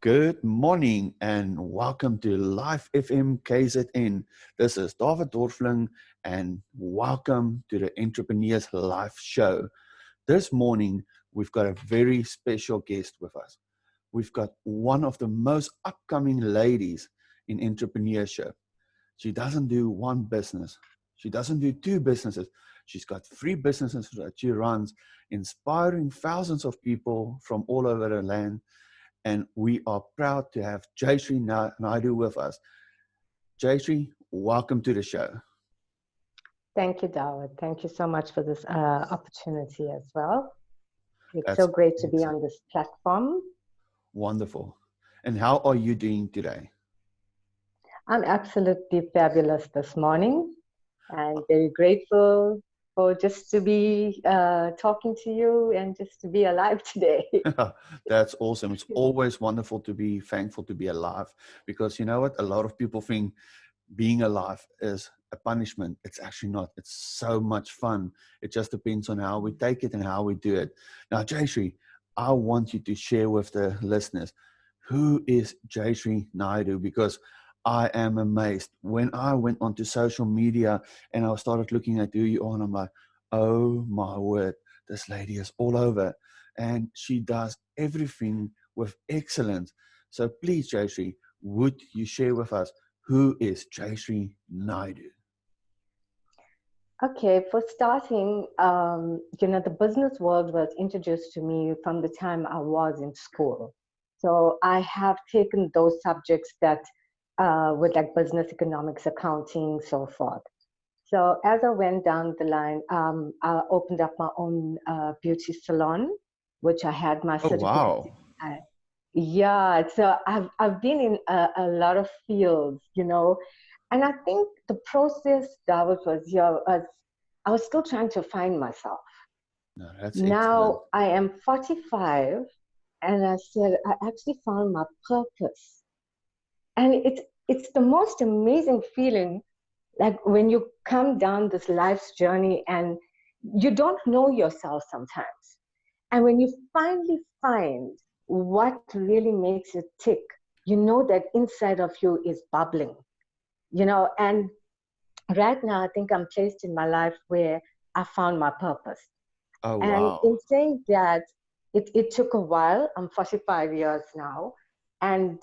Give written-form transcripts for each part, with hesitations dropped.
Good morning and welcome to Live FM KZN. This is David Dorfling and welcome to the Entrepreneurs Life Show. This morning, we've got a very special guest with us. We've got one of the most upcoming ladies in entrepreneurship. She doesn't do one business. She doesn't do two businesses. She's got 3 businesses that she runs, inspiring thousands of people from all over the land. And we are proud to have Jayshree Naidoo with us. Jayshree, welcome to the show. Thank you, David. Thank you so much for this opportunity as well. It's That's so great to be on this platform. Wonderful. And how are you doing today? I'm absolutely fabulous this morning and very grateful for just to be talking to you and just to be alive today. That's awesome. It's always wonderful to be thankful to be alive, because you know what? A lot of people think being alive is a punishment. It's actually not. It's so much fun. It just depends on how we take it and how we do it. Now, Jayshree, I want you to share with the listeners, who is Jayshree Naidoo? Because I am amazed. When I went onto social media and I started looking at who you are, and I'm like, oh my word, this lady is all over. And she does everything with excellence. So please, Jayshree, would you share with us, who is Jayshree Naidoo? Okay, for starting, the business world was introduced to me from the time I was in school. So I have taken those subjects that with like business economics, accounting, so forth. So as I went down the line, I opened up my own beauty salon, which I had my certificate. Wow. Yeah, so I've been in a lot of fields, and I think the process that was I was still trying to find myself. No, that's now excellent. I am 45, and I said I actually found my purpose. And it's the most amazing feeling, like when you come down this life's journey and you don't know yourself sometimes. And when you finally find what really makes you tick, you know that inside of you is bubbling, and right now I think I'm placed in my life where I found my purpose. Oh, and wow. in saying that, it took a while. I'm 45 years now. And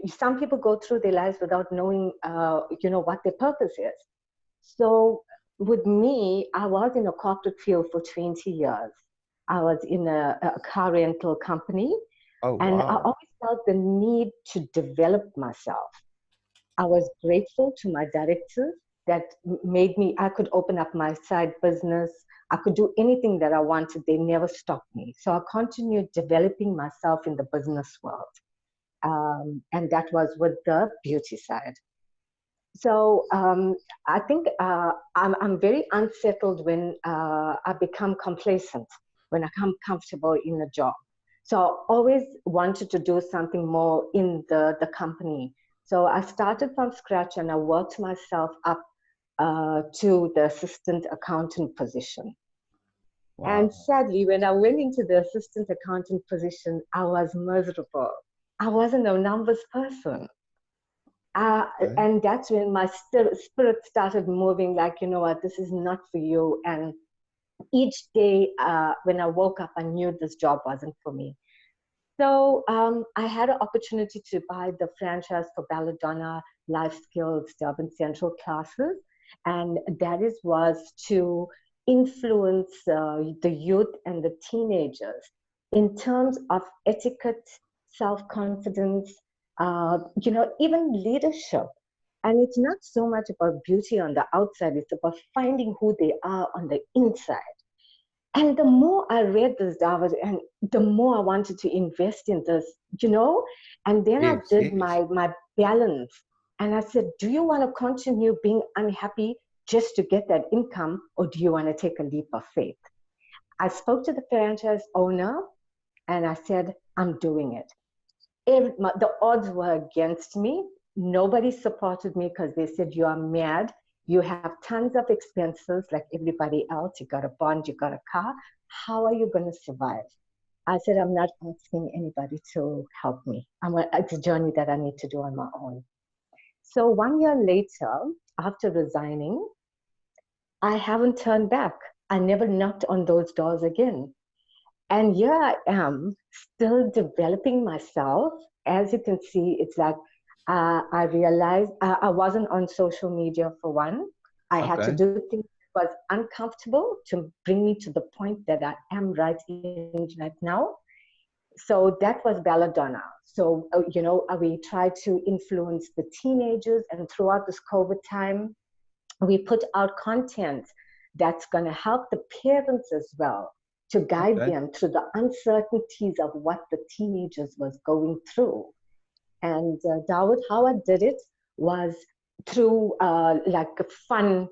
some people go through their lives without knowing, what their purpose is. So with me, I was in a corporate field for 20 years. I was in a car rental company. Oh, and wow. I always felt the need to develop myself. I was grateful to my directors that made me, I could open up my side business. I could do anything that I wanted. They never stopped me. So I continued developing myself in the business world. And that was with the beauty side. So I think I'm very unsettled when I become complacent, when I become comfortable in a job. So I always wanted to do something more in the company. So I started from scratch and I worked myself up to the assistant accountant position. Wow. And sadly, when I went into the assistant accountant position, I was miserable. I wasn't a numbers person. Okay. And that's when my spirit started moving, like, you know what, this is not for you. And each day when I woke up, I knew this job wasn't for me. So I had an opportunity to buy the franchise for Donna Life Skills Durban Central classes. And that was to influence the youth and the teenagers in terms of etiquette, self-confidence, even leadership. And it's not so much about beauty on the outside, it's about finding who they are on the inside. And the more I read this, David, and the more I wanted to invest in this, and then I did my balance. And I said, do you want to continue being unhappy just to get that income, or do you want to take a leap of faith? I spoke to the franchise owner and I said, I'm doing it. The odds were against me. Nobody supported me because they said, you are mad. You have tons of expenses like everybody else. You got a bond, you got a car. How are you going to survive? I said, I'm not asking anybody to help me. It's a journey that I need to do on my own. So 1 year later, after resigning, I haven't turned back. I never knocked on those doors again. And here I am, still developing myself. As you can see, it's like I realized I wasn't on social media for one. I had to Okay. do things that was uncomfortable to bring me to the point that I am right now. So that was Belladonna. So, we tried to influence the teenagers, and throughout this COVID time, we put out content that's going to help the parents as well to guide Okay. them through the uncertainties of what the teenagers was going through. And Dawood, how I did it was through like fun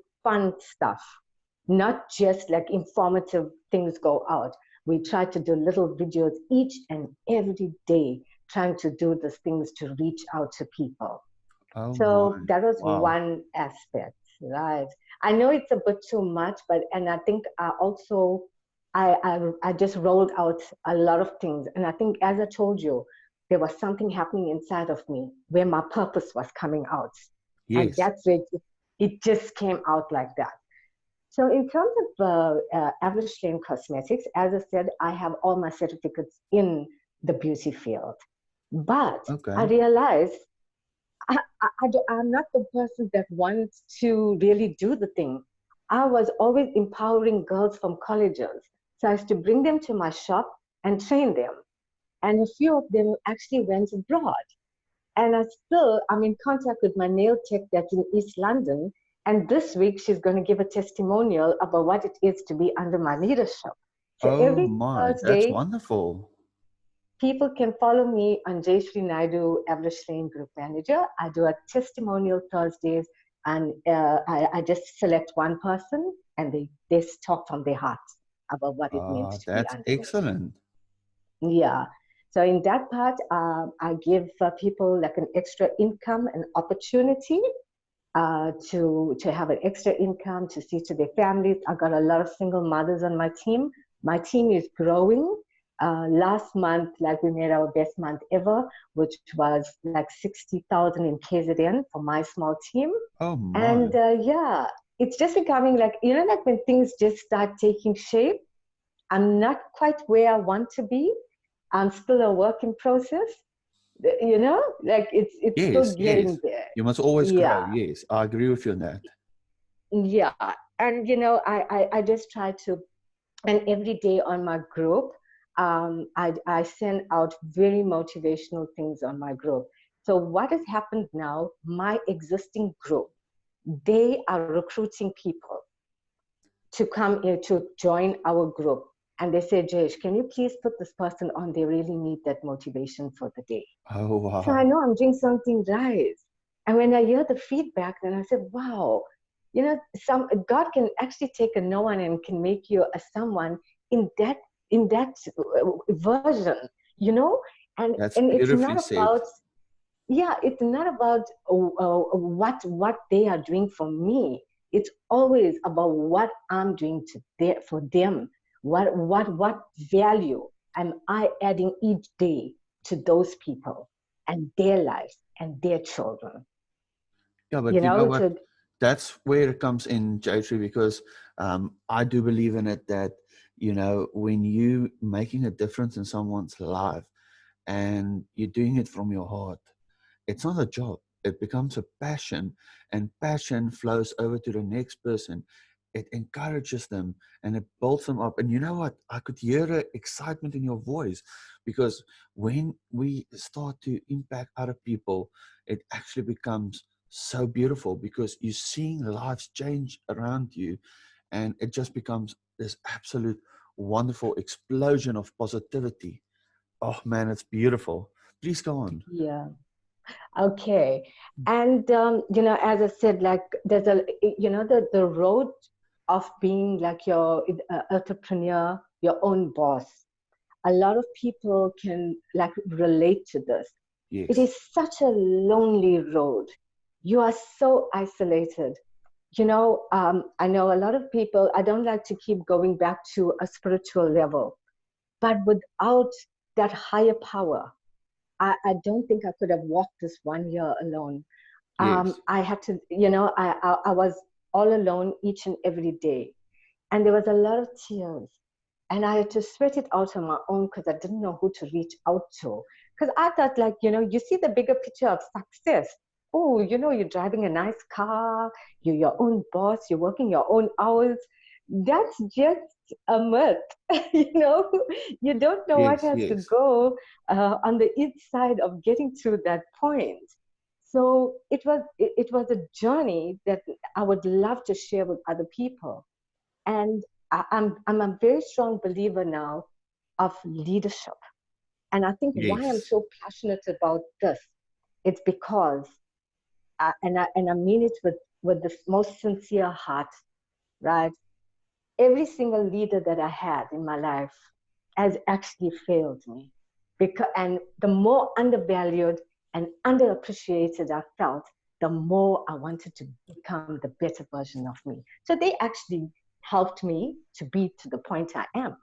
stuff, not just like informative things go out. We try to do little videos each and every day, trying to do these things to reach out to people. Oh my. So that was Wow. one aspect, right? I know it's a bit too much, and I think also I just rolled out a lot of things, and I think, as I told you, there was something happening inside of me where my purpose was coming out, and Yes. that's where it just came out like that. So in terms of Avroy Shlain Cosmetics, as I said, I have all my certificates in the beauty field, but I Okay. realized I'm not the person that wants to really do the thing. I was always empowering girls from colleges. So I used to bring them to my shop and train them. And a few of them actually went abroad. And I'm in contact with my nail tech that's in East London. And this week, she's going to give a testimonial about what it is to be under my leadership. So Oh every my. That's Thursday, wonderful. people can follow me on Jayshree Naidoo, Avroy Shlain Group Manager. I do a testimonial Thursdays, and I just select one person, and they talk from their hearts about what it means to be That's under me. excellent. Yeah. So in that part, I give people like an extra income and opportunity to have an extra income, to see to their families. I got a lot of single mothers on my team. My team is growing. Last month, like, we made our best month ever, which was like 60,000 in KZN for my small team. Oh my. And yeah, it's just becoming like, like when things just start taking shape, I'm not quite where I want to be. I'm still a work in process, like it's still Yes, yes. getting there. You must always grow. Yeah. Yes, I agree with you on that. Yeah, and I just try to, and every day on my group, I send out very motivational things on my group. So what has happened now? My existing group, they are recruiting people to come here to join our group, and they say, Jayesh, can you please put this person on? They really need that motivation for the day. Oh So I wow. know I'm doing something right. And when I hear the feedback, then I said, wow, God can actually take a no one and can make you a someone in that version, you know? And That's and it's beautifully not said. about, yeah, it's not about what they are doing for me. It's always about what I'm doing for them. What value am I adding each day to those people and their lives and their children? Yeah, but you know what? So That's where it comes in, Jayshree, because I do believe in it that, when you making a difference in someone's life and you're doing it from your heart, it's not a job. It becomes a passion, and passion flows over to the next person. It encourages them and it builds them up. And you know what? I could hear the excitement in your voice, because when we start to impact other people, it actually becomes so beautiful, because you're seeing lives change around you, and it just becomes this absolute wonderful explosion of positivity. Oh man, it's beautiful. Please go on. yeah, okay. And as I said, like, there's the road of being like your entrepreneur, your own boss. A lot of people can like relate to this. It Yes. is such a lonely road. You are so isolated. I know a lot of people, I don't like to keep going back to a spiritual level, But without that higher power, I don't think I could have walked this 1 year alone. Yes. I had to, I was all alone each and every day. And there was a lot of tears. And I had to sweat it out on my own because I didn't know who to reach out to. Because I thought, like, you see the bigger picture of success. Oh, you're driving a nice car, you're your own boss, you're working your own hours. That's just a myth. You don't know what Yes. has to Yes. go on the inside of getting to that point. So it was a journey that I would love to share with other people. And I'm a very strong believer now of leadership. And I think why I'm Yes. so passionate about this, it's because, and I mean it with the most sincere heart, right? Every single leader that I had in my life has actually failed me. And the more undervalued and underappreciated I felt, the more I wanted to become the better version of me. So they actually helped me to be to the point I am.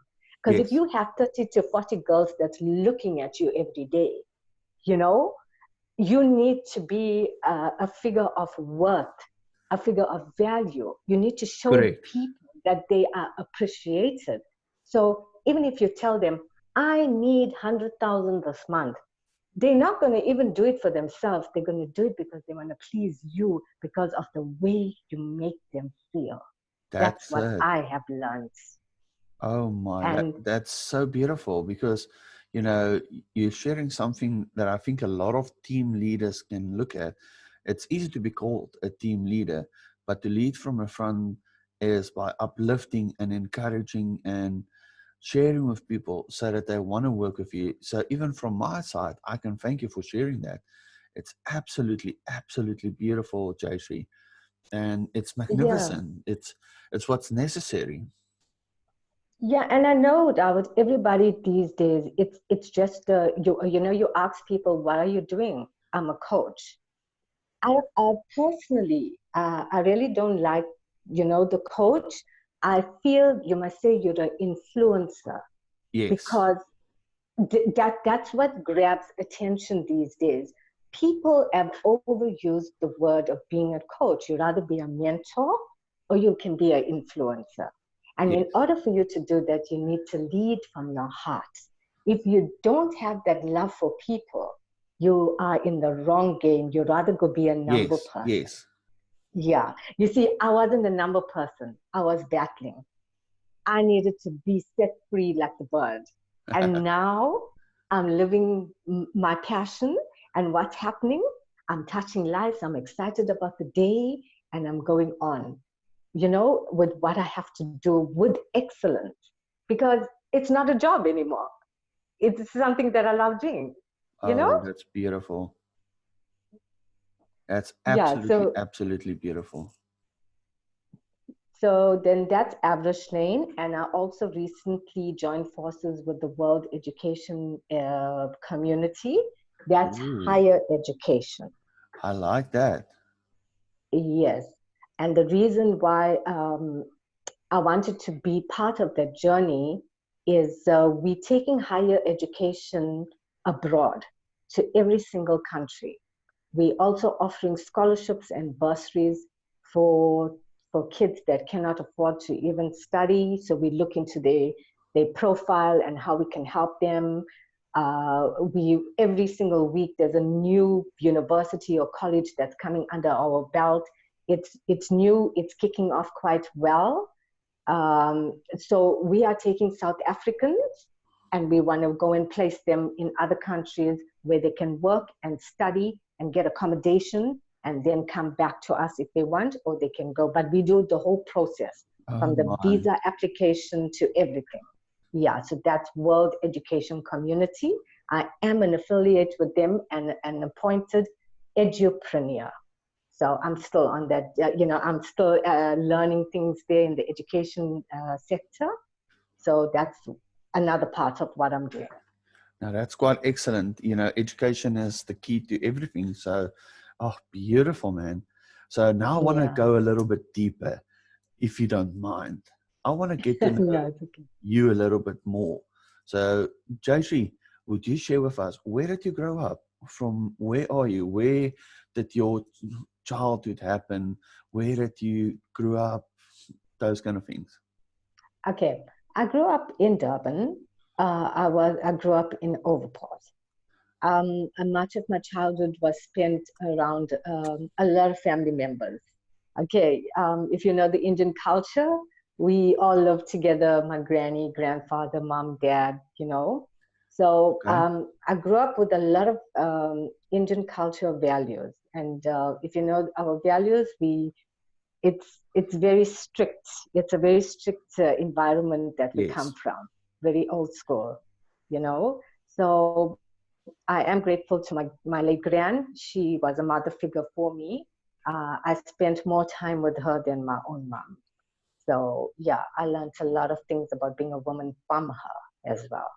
Because if Yes. you have 30 to 40 girls that's looking at you every day, you know, you need to be a figure of worth, a figure of value. You need to show Correct. people that they are appreciated. So even if you tell them, I need 100,000 this month, they're not going to even do it for themselves. They're going to do it because they want to please you because of the way you make them feel. That's That's what it. I have learned. Oh my, And that's so beautiful because, you're sharing something that I think a lot of team leaders can look at. It's easy to be called a team leader, but to lead from the front is by uplifting and encouraging and sharing with people so that they want to work with you. So even from my side, I can thank you for sharing that. It's absolutely, absolutely beautiful, Jayshree, and it's yeah, magnificent. It's what's necessary. yeah, and I know that with everybody these days, it's just you ask people, what are you doing? I'm a coach. I personally, I really don't like, the coach. I feel you must say you're an influencer Yes. because that's what grabs attention these days. People have overused the word of being a coach. You'd rather be a mentor or you can be an influencer. And Yes. in order for you to do that, you need to lead from your heart. If you don't have that love for people, you are in the wrong game. You'd rather go be a number Yes. person. Yes. Yeah. You see, I wasn't a number person. I was battling. I needed to be set free like the bird. And now I'm living my passion and what's happening. I'm touching lives. I'm excited about the day and I'm going on, with what I have to do with excellence because it's not a job anymore. It's something that I love doing, you know? Oh, that's beautiful. That's Yeah. absolutely, So absolutely beautiful. So then that's Avroy Shlain, and I also recently joined forces with the World Education Community. That's Ooh, higher education. I like that. Yes. And the reason why I wanted to be part of that journey is we're taking higher education abroad to every single country. We also offering scholarships and bursaries for for kids that cannot afford to even study. So we look into their profile and how we can help them. We every single week there's a new university or college that's coming under our belt. It's new. It's kicking off quite well. So we are taking South Africans and we want to go and place them in other countries where they can work and study and get accommodation and then come back to us if they want, or they can go. But we do the whole process Oh from the my. visa application to everything. Yeah, so that's World Education Community. I am an affiliate with them and an appointed edupreneur. So I'm still on that, I'm still learning things there in the education sector. So that's another part of what I'm doing. Now that's quite excellent. Education is the key to everything. So, oh, beautiful, man. So now I want to Yeah. go a little bit deeper, if you don't mind. I want to get to know No, it's okay. you a little bit more. So, Jayshree, would you share with us, where did you grow up? From where are you? Where did your childhood happen? Where did you grew up? Those kind of things. Okay, I grew up in Durban. I grew up in Overport. And much of my childhood was spent around a lot of family members. Okay, if you know the Indian culture, we all live together, my granny, grandfather, mom, dad, you know. So Okay. I grew up with a lot of Indian cultural values. And if you know our values, it's very strict. It's a very strict environment that we come Yes. from, very old school, you know. So I am grateful to my late grand. She was a mother figure for me. I spent more time with her than my own mom. So yeah, I learned a lot of things about being a woman from her as well,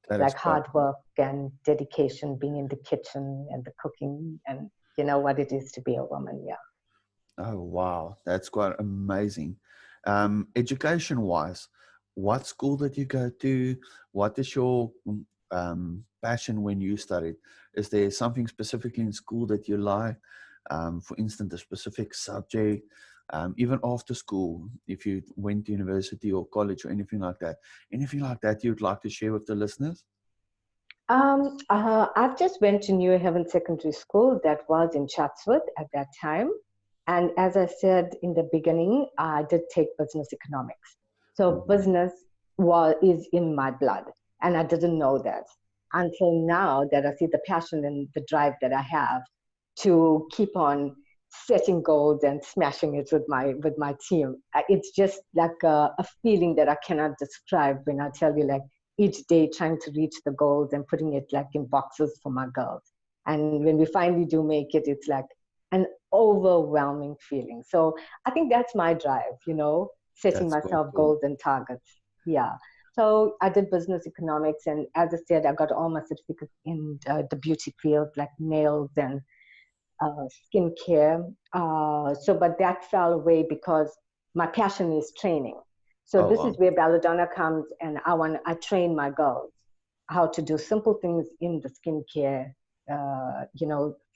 That is like quite hard cool. work and dedication, being in the kitchen and the cooking, and you know what it is to be a woman. Yeah. Oh, wow. That's quite amazing. Education-wise, what school did you go to? What is your passion when you studied? Is there something specifically in school that you like? For instance, a specific subject, even after school, if you went to university or college or anything like that you'd like to share with the listeners? I've just went to New Haven Secondary School that was in Chatsworth at that time. And as I said in the beginning, I did take business economics. So Mhm. business is in my blood. And I didn't know that until now that I see the passion and the drive that I have to keep on setting goals and smashing it with my team. It's just like a feeling that I cannot describe when I tell you like each day trying to reach the goals and putting it like in boxes for my girls. And when we finally do make it, it's like an overwhelming feeling. So I think that's my drive, you know, setting That's quite myself cool. goals and targets. Yeah. So I did business economics, and as I said, I got all my certificates in the beauty field, like nails and skincare. But that fell away because my passion is training. So Oh, this is wow. where Belladonna comes, and I train my girls how to do simple things in the skincare,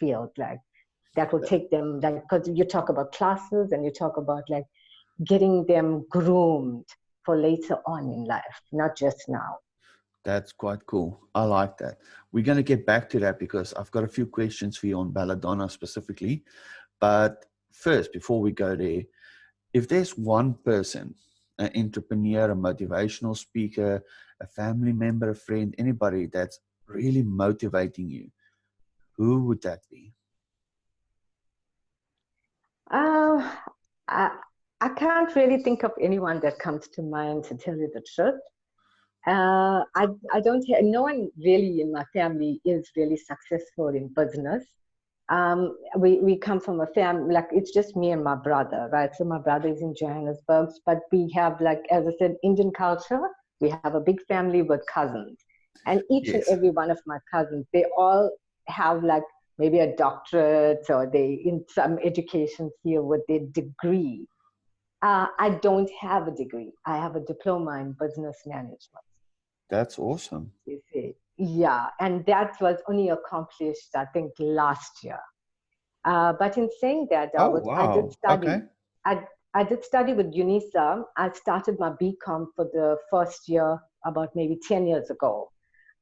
field, like that will take them, like, because you talk about classes and you talk about like getting them groomed for later on in life, not just now. That's quite cool. I like that. We're going to get back to that because I've got a few questions for you on Belladonna specifically. But first, before we go there, if there's one person, an entrepreneur, a motivational speaker, a family member, a friend, anybody that's really motivating you, who would that be? Uh, I, I can't really think of anyone that comes to mind, to tell you the truth. I don't have, no one really in my family is really successful in business. We come from a family, like it's just me and my brother, right? So my brother is in Johannesburg, but we have, like, as I said, Indian culture. We have a big family with cousins. And each and Yes, every one of my cousins, they all have like maybe a doctorate or they in some education field with their degree. I don't have a degree. I have a diploma in business management. that's awesome. You see. Yeah, and that was only accomplished, I think, last year. But in saying that, Oh, I did wow. Okay. study. I did study with UNISA. I started my BCom for the first year about maybe 10 years ago.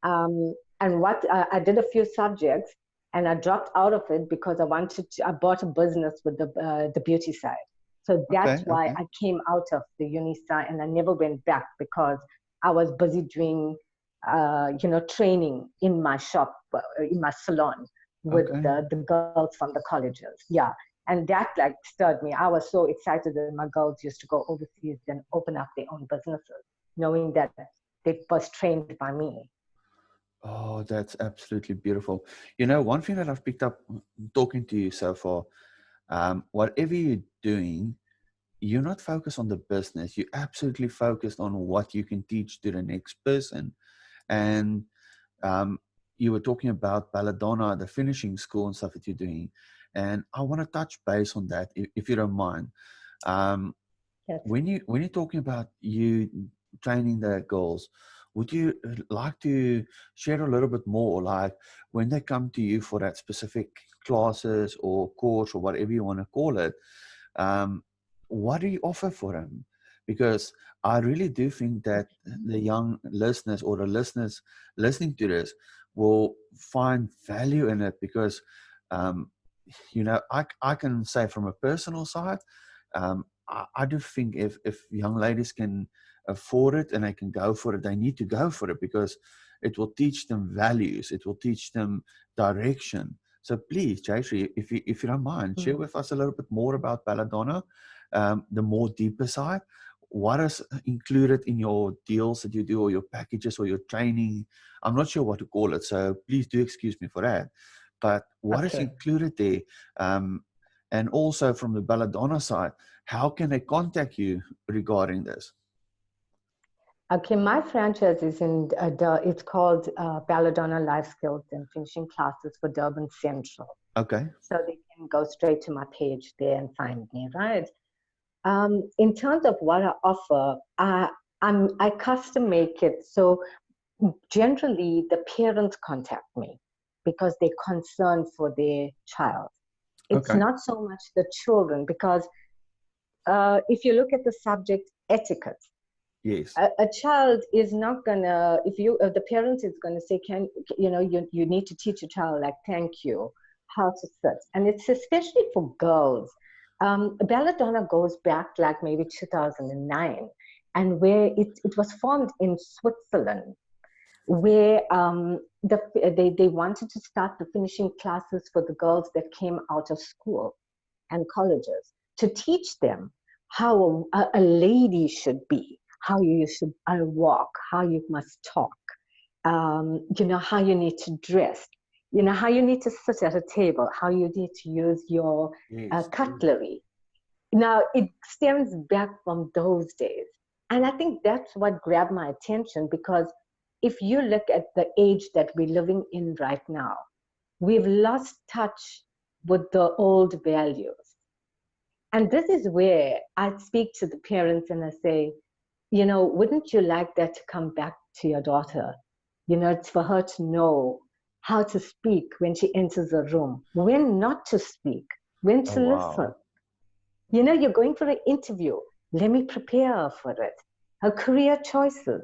And what I did a few subjects, and I dropped out of it because I bought a business with the beauty side. So that's Okay. why Okay. I came out of the UNISA and I never went back because I was busy doing, training in my shop, in my salon with Okay. the girls from the colleges. Yeah. And that like stirred me. I was so excited that my girls used to go overseas and open up their own businesses, knowing that they was trained by me. Oh, that's absolutely beautiful. You know, one thing that I've picked up talking to you so far, whatever you're doing, you're not focused on the business. You're absolutely focused on what you can teach to the next person. And um, you were talking about Belladonna, the finishing school and stuff that you're doing. And I want to touch base on that, if you don't mind. Um, Yes. when you're talking about you training the girls, would you like to share a little bit more, like when they come to you for that specific classes or course or whatever you want to call it, what do you offer for them? Because I really do think that the young listeners or the listeners listening to this will find value in it, because you know, I can say from a personal side, I do think if young ladies can afford it and they can go for it, they need to go for it, because it will teach them values, it will teach them direction. So please, Jayshree, if you don't mind, share with us a little bit more about Belladonna, the more deeper side. What is included in your deals that you do, or your packages, or your training? I'm not sure what to call it, so please do excuse me for that. But what is included there? And also from the Belladonna side, how can they contact you regarding this? Okay, my franchise is it's called Belladonna Life Skills and Finishing Classes for Durban Central. Okay. So they can go straight to my page there and find me, right? In terms of what I offer, I custom make it. So generally the parents contact me because they're concerned for their child. It's not so much the children, because if you look at the subject etiquette, yes, a child is not gonna, if the parent is gonna say, you need to teach a child, like, thank you, how to sit. And it's especially for girls. Belladonna goes back like maybe 2009, and where it was formed in Switzerland, where they wanted to start the finishing classes for the girls that came out of school and colleges, to teach them how a lady should be, how you should walk, how you must talk, how you need to dress, how you need to sit at a table, how you need to use your cutlery. Now, it stems back from those days. And I think that's what grabbed my attention, because if you look at the age that we're living in right now, we've lost touch with the old values. And this is where I speak to the parents and I say, wouldn't you like that to come back to your daughter? It's for her to know how to speak when she enters a room, when not to speak, when to listen. You're going for an interview. Let me prepare her for it. Her career choices.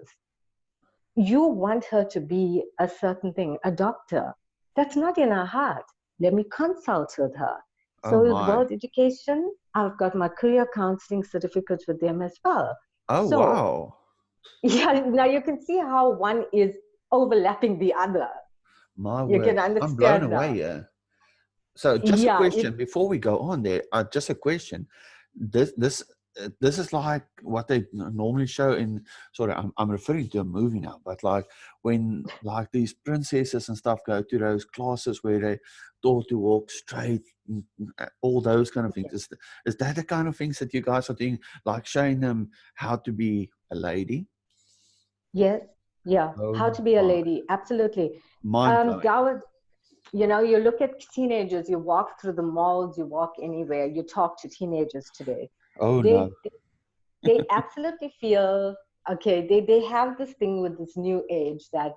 You want her to be a certain thing, a doctor. That's not in her heart. Let me consult with her. So with World Education, I've got my career counseling certificate with them as well. Wow. Yeah, now you can see how one is overlapping the other. You can understand. I'm blown away, yeah. So just a question before we go on there. Just a question. This is like what they normally show in. Sorry, I'm referring to a movie now. But like when like these princesses and stuff go to those classes where they taught to walk straight, all those kind of things. Is that the kind of things that you guys are doing? Like showing them how to be a lady? Yes. Yeah. How to be a lady. Absolutely. Mind-blowing. You look at teenagers, you walk through the malls, you walk anywhere, you talk to teenagers today. They absolutely feel, okay, they have this thing with this new age that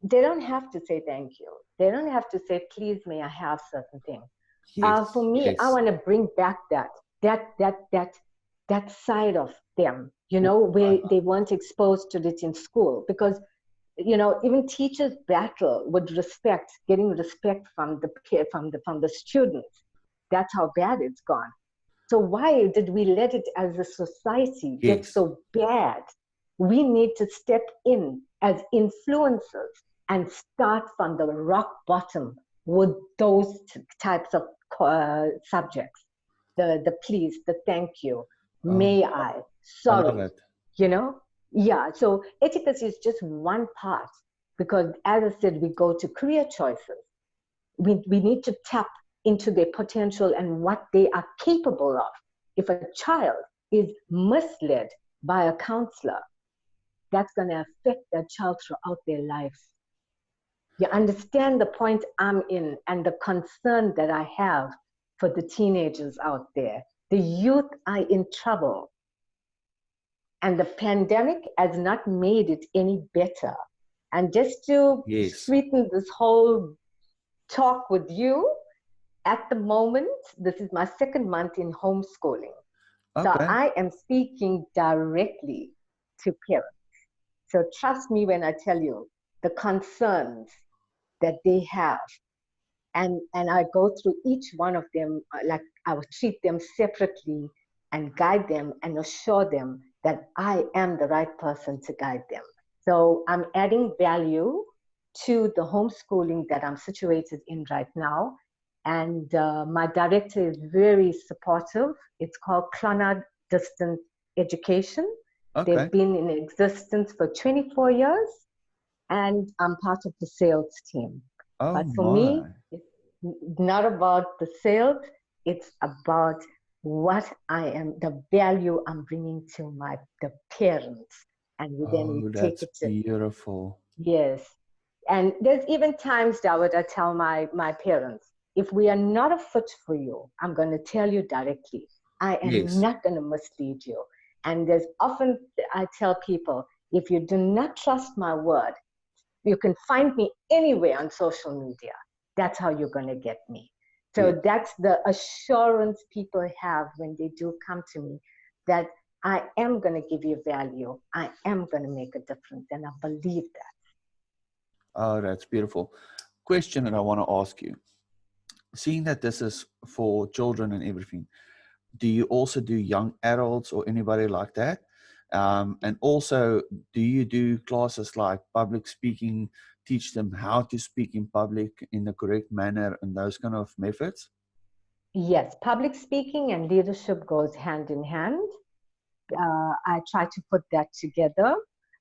they don't have to say thank you. They don't have to say, please, may I have certain things. For me, I want to bring back that side of them, where they weren't exposed to it in school, because even teachers battle with respect, getting respect from the students. That's how bad it's gone. So why did we let it as a society get so bad? We need to step in as influencers and start from the rock bottom with those types of subjects. The please, the thank you, may I, sorry, Yeah, so etiquette is just one part, because as I said, we go to career choices. We need to tap into their potential and what they are capable of. If a child is misled by a counselor, that's going to affect that child throughout their life. You understand the point I'm in and the concern that I have for the teenagers out there. The youth are in trouble. And the pandemic has not made it any better. And just to Yes. sweeten this whole talk with you, at the moment, this is my second month in homeschooling. So Okay. I am speaking directly to parents. So trust me when I tell you the concerns that they have. And I go through each one of them, like I will treat them separately and guide them and assure them that I am the right person to guide them. So I'm adding value to the homeschooling that I'm situated in right now. And my director is very supportive. It's called Clonard Distance Education. Okay. They've been in existence for 24 years, and I'm part of the sales team. Oh But for me, my. it's not about the sales, it's about what I am, the value I'm bringing to the parents. And then we Oh, take that's it to, beautiful. yes. And there's even times, Dawood, I tell my parents, if we are not a fit for you, I'm going to tell you directly. I am Yes. not going to mislead you. And there's often, I tell people, if you do not trust my word, you can find me anywhere on social media. That's how you're going to get me. Yes. So that's the assurance people have when they do come to me, that I am going to give you value. I am going to make a difference. And I believe that. Oh, that's beautiful. Question that I want to ask you. Seeing that this is for children and everything, do you also do young adults or anybody like that? And also, do you do classes like public speaking, teach them how to speak in public in the correct manner and those kind of methods? Yes, public speaking and leadership goes hand in hand. I try to put that together,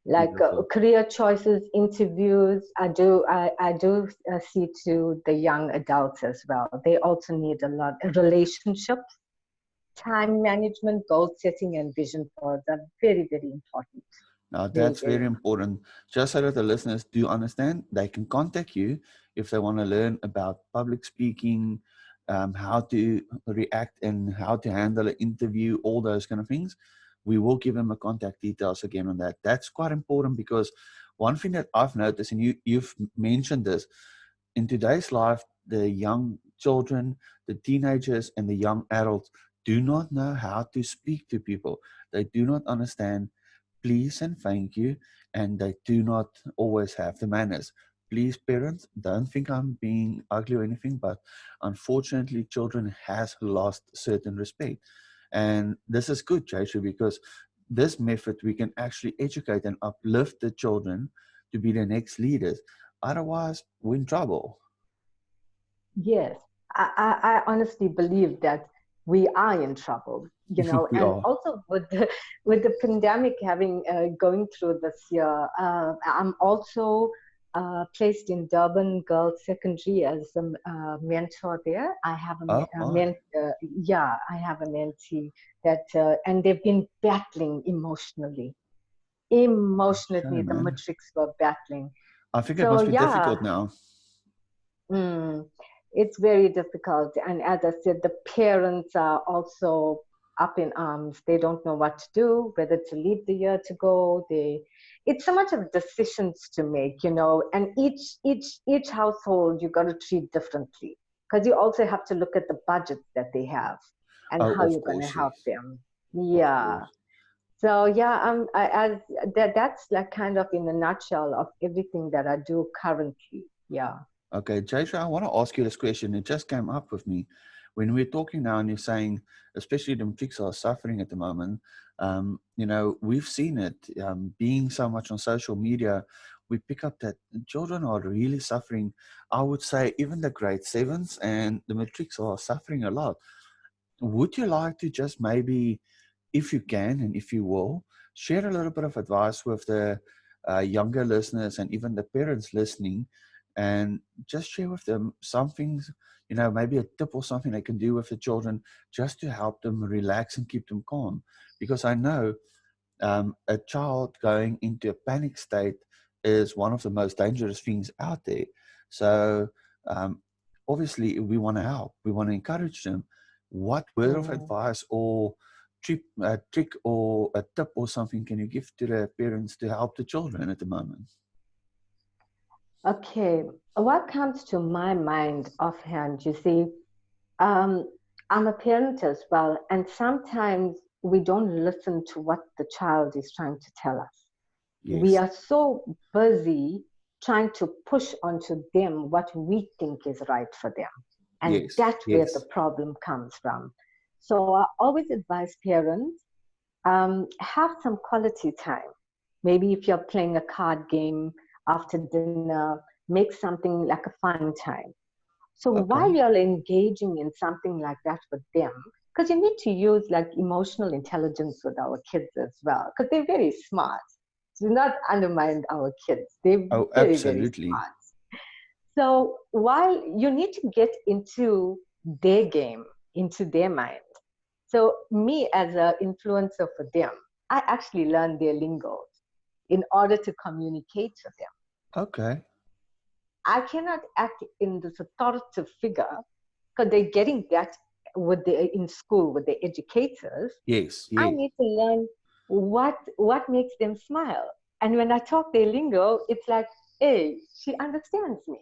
like Beautiful. career choices, interviews. I do see to the young adults as well. They also need a lot relationships, time management, goal setting, and vision boards are very, very important. Now, Very, that's very very important. Just so that the listeners do understand, they can contact you if they want to learn about public speaking, how to react and how to handle an interview, all those kind of things. We will give them a contact details again on that. That's quite important because one thing that I've noticed, and you've mentioned this, in today's life, the young children, the teenagers, and the young adults do not know how to speak to people. They do not understand please and thank you, and they do not always have the manners. Please, parents, don't think I'm being ugly or anything, but unfortunately, children has lost certain respect. And this is good, Jayshree, because this method we can actually educate and uplift the children to be the next leaders. Otherwise, we're in trouble. Yes, I honestly believe that we are in trouble, We and are. also with the pandemic having going through this year, I'm also placed in Durban Girls Secondary as a mentor there. I have Oh, my. yeah, I have a mentee that, and they've been battling emotionally. Okay, Emotionally, the man. matrix were battling. I think it So must be yeah. difficult now. Mm, it's very difficult. And as I said, the parents are also up in arms. They don't know what to do, whether to leave the year to go. It's so much of decisions to make, and each household you got to treat differently because you also have to look at the budget that they have and Oh, how of you're going to course, help yes. them. Of Yeah. course. So yeah, that's like kind of in a nutshell of everything that I do currently. Yeah. Okay, Jayshree, I want to ask you this question. It just came up with me. When we're talking now and you're saying, especially the chicks are suffering at the moment, we've seen it being so much on social media. We pick up that children are really suffering. I would say even the grade sevens and the matrics are suffering a lot. Would you like to just maybe, if you can and if you will, share a little bit of advice with the younger listeners and even the parents listening, and just share with them some things, maybe a tip or something they can do with the children just to help them relax and keep them calm? Because I know a child going into a panic state is one of the most dangerous things out there. So obviously we want to help, we want to encourage them. What word of Mm. advice or trick or a tip or something can you give to the parents to help the children at the moment? Okay, what comes to my mind offhand, you see, um, I'm a parent as well, and sometimes we don't listen to what the child is trying to tell us. We Yes. are so busy trying to push onto them what we think is right for them. And Yes. that's where the Yes. problem comes from. So I always advise parents, have some quality time. Maybe if you're playing a card game after dinner, make something like a fun time. So while Okay. you're engaging in something like that with them, because you need to use like emotional intelligence with our kids as well, because they're very smart. Do not undermine our kids. They're Oh, very, very absolutely. smart. So while you need to get into their game, into their mind. So me as an influencer for them, I actually learned their lingo in order to communicate to them. Okay. I cannot act in this authoritative figure because they're getting that with in school with the educators. Yes. I Yes. need to learn what makes them smile. And when I talk their lingo, it's like, hey, she understands me.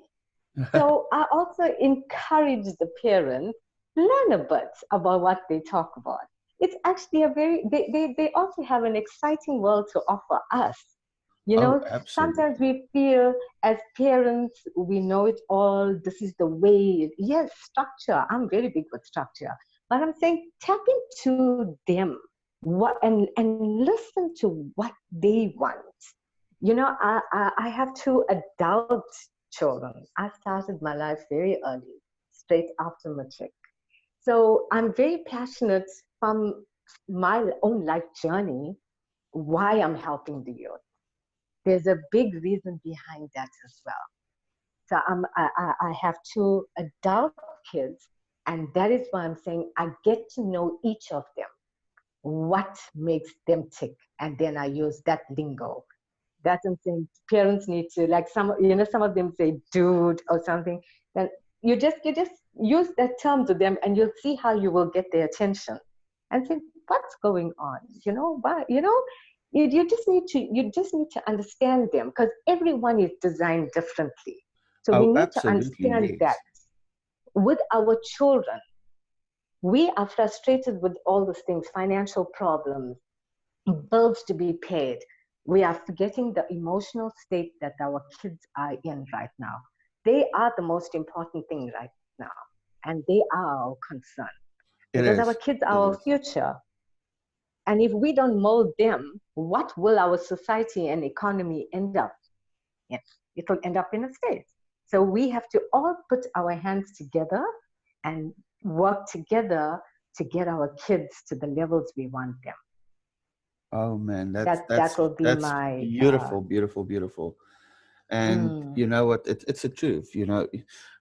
So I also encourage the parents learn a bit about what they talk about. It's actually a they also have an exciting world to offer us. You Oh, know, sometimes absolutely. we feel as parents, we know it all. This is the way. Yes, structure. I'm very big with structure. But I'm saying tap into them and listen to what they want. You know, I have two adult children. I started my life very early, straight after matric. So I'm very passionate from my own life journey why I'm helping the youth. There's a big reason behind that as well. So I have two adult kids, and that is why I'm saying I get to know each of them, what makes them tick, and then I use that lingo. That's something parents need to like some of them say dude or something. Then you just use that term to them and you'll see how you will get their attention and say, what's going on? You know, why you just need to understand them because everyone is designed differently. So we Oh, need to absolutely. understand that Yes. with our children, we are frustrated with all these things, financial problems, bills to be paid. We are forgetting the emotional state that our kids are in right now. They are the most important thing right now, and they are our concern It because our is. kids It are our is. future. And if we don't mold them, what will our society and economy end up in? It will end up in a state. So we have to all put our hands together and work together to get our kids to the levels we want them. Oh man, That will be that's my beautiful, beautiful, beautiful. And mm, you know what? It's the truth. You know,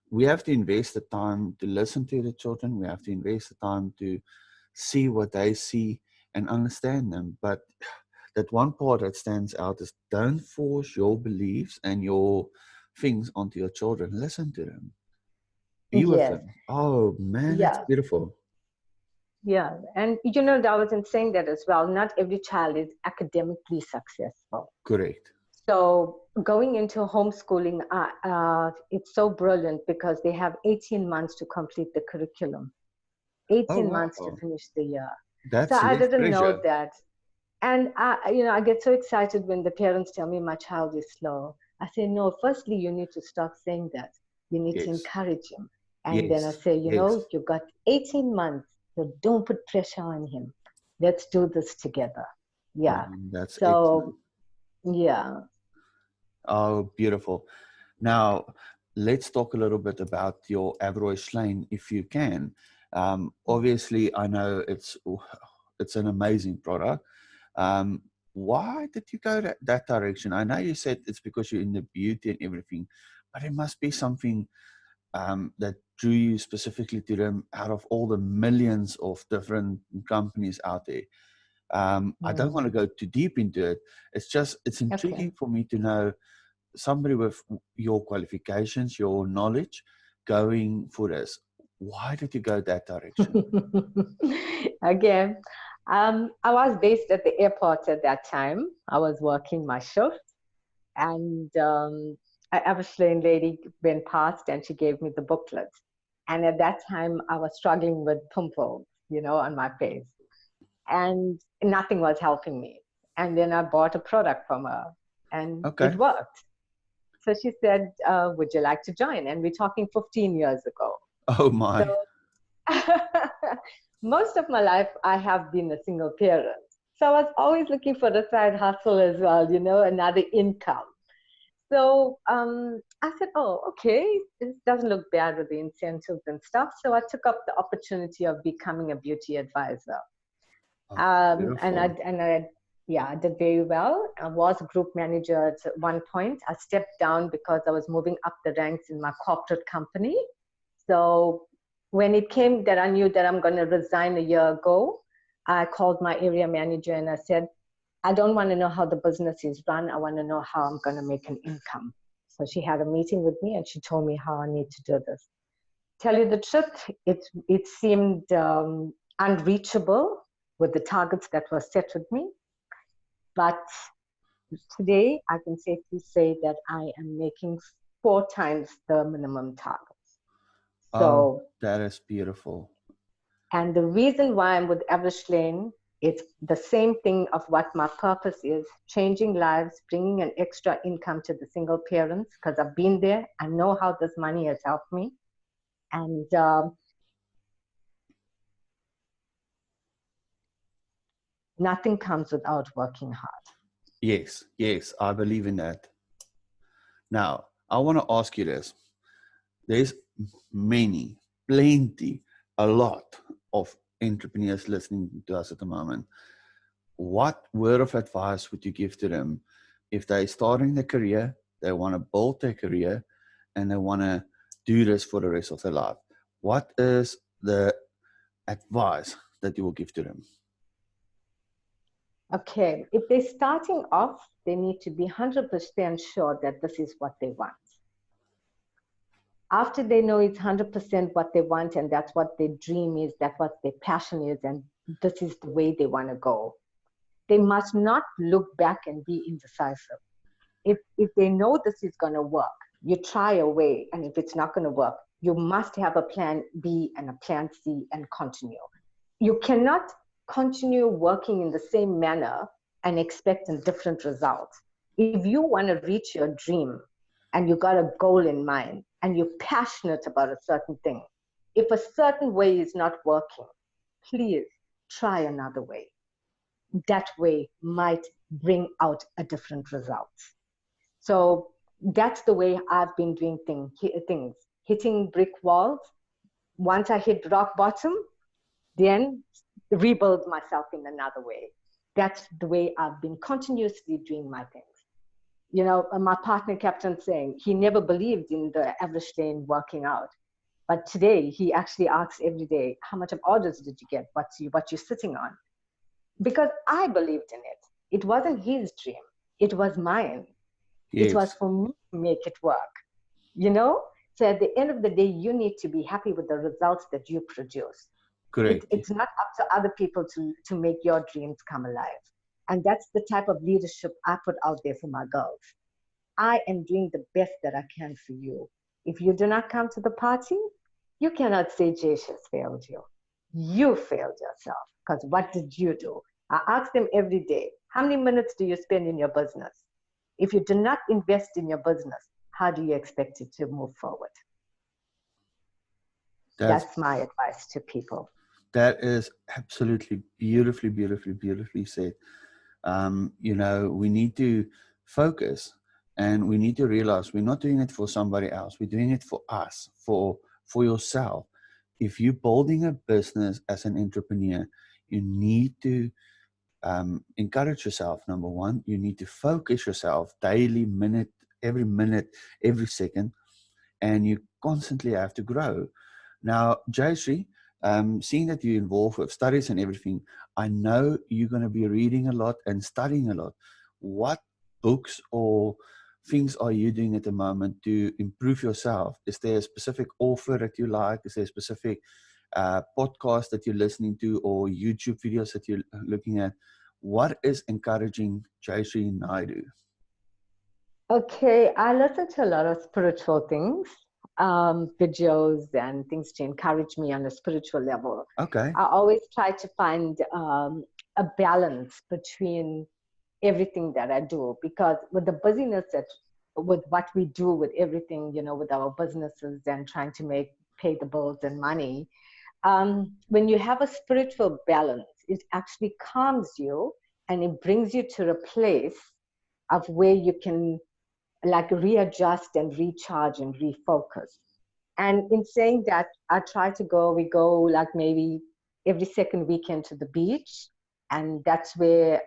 we have to invest the time to listen to the children. We have to invest the time to see what they see and understand them. But that one part that stands out is don't force your beliefs and your things onto your children. Listen to them. Be with yes, them. Oh man, that's yeah, beautiful. yeah. And you know, I was in saying that as well. Not every child is academically successful. Correct. So going into homeschooling, it's so brilliant because they have 18 months to complete the curriculum, Oh 18 months to wow. finish the year. So That's I less didn't know pressure. that. And I get so excited when the parents tell me my child is slow. I say, no, firstly, you need to start saying that. You need to Yes. encourage him. And then I Yes. say, Yes. you got 18 months, so don't put pressure on him. Let's do this together. Yeah. That's excellent. So, yeah. Oh, beautiful. Now, let's talk a little bit about your Avroy Shlain, if you can. Obviously, I know it's an amazing product. Um, why did you go that direction? I know you said it's because you're in the beauty and everything, but it must be something that drew you specifically to them out of all the millions of different companies out there. I don't want to Mm. go too deep into it. It's Okay. intriguing for me to know somebody with your qualifications, your knowledge, going for this. Why did you go that direction? Again, I was based at the airport at that time. I was working my shift, and an Avroy Shlain lady went past and she gave me the booklet. And at that time, I was struggling with pimples, on my face, and nothing was helping me. And then I bought a product from her, and Okay. it worked. So she said, would you like to join? And we're talking 15 years ago. Oh my. So most of my life, I have been a single parent. So I was always looking for the side hustle as well, another income. So I said, oh, okay, this doesn't look bad with the incentives and stuff. So I took up the opportunity of becoming a beauty advisor. Oh, And I did very well. I was a group manager at one point. I stepped down because I was moving up the ranks in my corporate company. So when it came that I knew that I'm going to resign a year ago, I called my area manager and I said, I don't want to know how the business is run. I want to know how I'm going to make an income. So she had a meeting with me and she told me how I need to do this. Tell you the truth, it seemed unreachable with the targets that were set with me. But today I can safely say that I am making 4 times the minimum targets. So that is beautiful. And the reason why I'm with Avroy Shlain, it's the same thing of what my purpose is, changing lives, bringing an extra income to the single parents, because I've been there. I know how this money has helped me. And nothing comes without working hard. Yes, I believe in that. Now, I want to ask you this. There's plenty, a lot of entrepreneurs listening to us at the moment. What word of advice would you give to them if they're starting their career, they want to build their career, and they want to do this for the rest of their life? What is the advice that you will give to them? Okay, if they're starting off, they need to be 100% sure that this is what they want. After they know it's 100% what they want and that's what their dream is, that's what their passion is, and this is the way they want to go, they must not look back and be indecisive. If they know this is going to work, you try a way, and if it's not going to work, you must have a plan B and a plan C and continue. You cannot continue working in the same manner and expect a different result. If you want to reach your dream and you got a goal in mind and you're passionate about a certain thing, if a certain way is not working, please try another way. That way might bring out a different result. So that's the way I've been doing things, hitting brick walls. Once I hit rock bottom, then rebuild myself in another way. That's the way I've been continuously doing my things. My partner kept on saying he never believed in the Avroy Shlain working out. But today he actually asks every day, how much of orders did you get? What you're sitting on? Because I believed in it. It wasn't his dream. It was mine. Yes. It was for me to make it work. So at the end of the day, you need to be happy with the results that you produce. Correct. It's not up to other people to make your dreams come alive. And that's the type of leadership I put out there for my girls. I am doing the best that I can for you. If you do not come to the party, you cannot say Jayshree failed you. You failed yourself, because what did you do? I ask them every day, how many minutes do you spend in your business? If you do not invest in your business, how do you expect it to move forward? That's my advice to people. That is absolutely beautifully said. We need to focus, and we need to realize we're not doing it for somebody else. We're doing it for us, for yourself. If you're building a business as an entrepreneur, you need to encourage yourself. Number one, you need to focus yourself daily, minute, every second, and you constantly have to grow. Now, Jayshree, seeing that you're involved with studies and everything, I know you're going to be reading a lot and studying a lot. What books or things are you doing at the moment to improve yourself? Is there a specific author that you like? Is there a specific podcast that you're listening to or YouTube videos that you're looking at, what is encouraging Jayshree Naidoo? Okay, I listen to a lot of spiritual things, videos and things to encourage me on a spiritual level. Okay. I always try to find a balance between everything that I do, because with the busyness with what we do with everything, with our businesses and trying to pay the bills and money, when you have a spiritual balance, it actually calms you and it brings you to a place of where you can like readjust and recharge and refocus. And in saying that, we go like maybe every second weekend to the beach. And that's where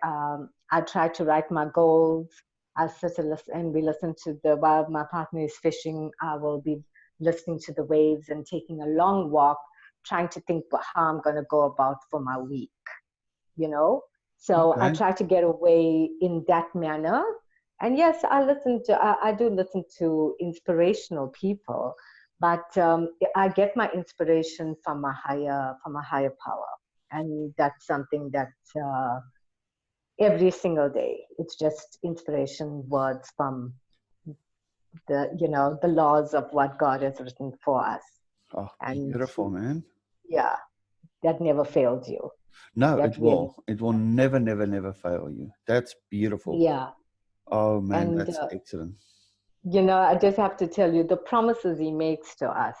I try to write my goals. I sit and we listen to while my partner is fishing, I will be listening to the waves and taking a long walk, trying to think about how I'm going to go about for my week, So Okay. I try to get away in that manner. And yes, I do listen to inspirational people, but I get my inspiration from a higher power. And that's something that every single day, it's just inspiration words from the laws of what God has written for us. Oh, And beautiful, man. yeah, that never fails you. No, That it will. It will never, never, never fail you. That's beautiful. Yeah. Oh, man, And, that's excellent. I just have to tell you, the promises he makes to us,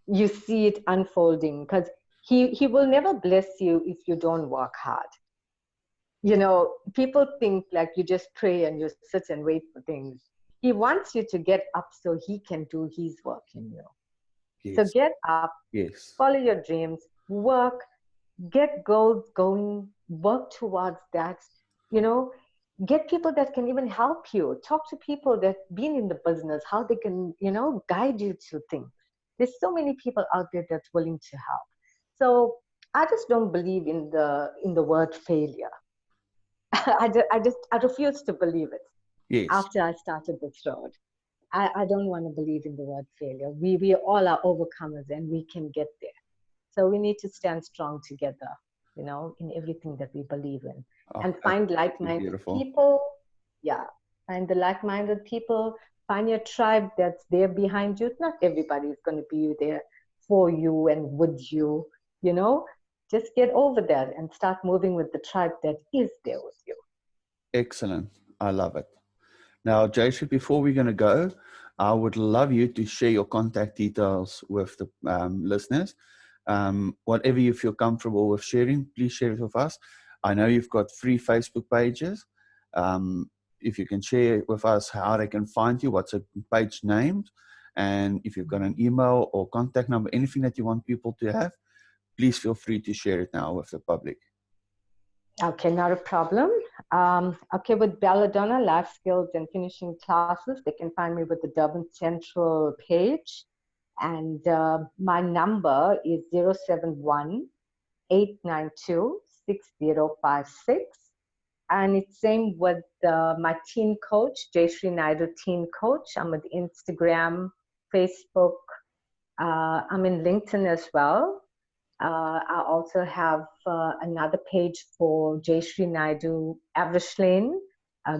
you see it unfolding, because he will never bless you if you don't work hard. People think like you just pray and you sit and wait for things. He wants you to get up so he can do his work in you. Yes. So get up, Yes. follow your dreams, work, get goals going, work towards that, get people that can even help you. Talk to people that been in the business, how they can, guide you to things. There's so many people out there that's willing to help. So I just don't believe in the word failure. I refuse to believe it. Yes. After I started this road, I don't want to believe in the word failure. We all are overcomers and we can get there. So we need to stand strong together, in everything that we believe in, and find like-minded people. Yeah, find the like-minded people. Find your tribe that's there behind you. Not everybody is going to be there for you and with you, Just get over that and start moving with the tribe that is there with you. Excellent. I love it. Now, Jayshree, before we're going to go, I would love you to share your contact details with the listeners. Whatever you feel comfortable with sharing, please share it with us. I know you've got 3 Facebook pages. If you can share with us how they can find you, what's a page named, and if you've got an email or contact number, anything that you want people to have, please feel free to share it now with the public. Okay, not a problem. Okay, with Donna Life Skills and Finishing Classes, they can find me with the Durban Central page. And my number is 071-892-6056. And it's same with my teen coach, Jayshree Naidoo Teen Coach. I'm with Instagram, Facebook. I'm in LinkedIn as well. I also have another page for Jayshree Naidoo, Avroy Shlain,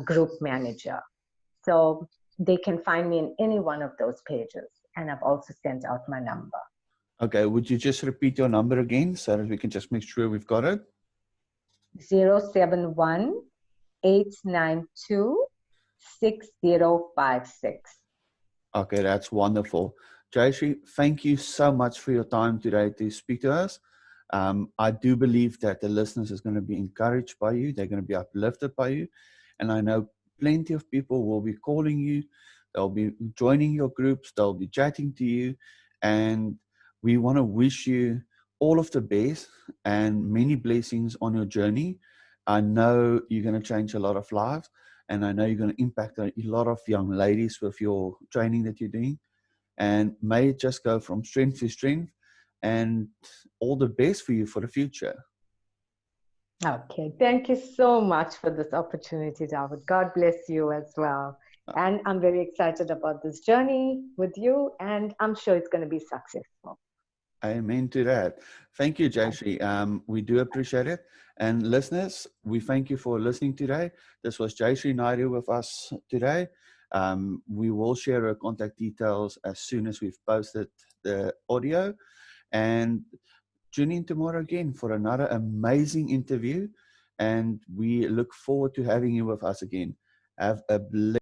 Group Manager. So they can find me in any one of those pages. And I've also sent out my number. Okay, would you just repeat your number again so that we can just make sure we've got it? 071-892-6056. Okay, that's wonderful. Jayshree, thank you so much for your time today to speak to us. I do believe that the listeners is going to be encouraged by you. They're going to be uplifted by you. And I know plenty of people will be calling you. They'll be joining your groups. They'll be chatting to you. And we want to wish you all of the best and many blessings on your journey. I know you're going to change a lot of lives. And I know you're going to impact a lot of young ladies with your training that you're doing. And may it just go from strength to strength, and all the best for you for the future. Okay, thank you so much for this opportunity, David. God bless you as well. And I'm very excited about this journey with you, and I'm sure it's going to be successful. Amen to that. Thank you, Jayshree. We do appreciate it. And listeners, we thank you for listening today. This was Jayshree Naidoo with us today. We will share her contact details as soon as we've posted the audio. And tune in tomorrow again for another amazing interview. And we look forward to having you with us again. Have a blessed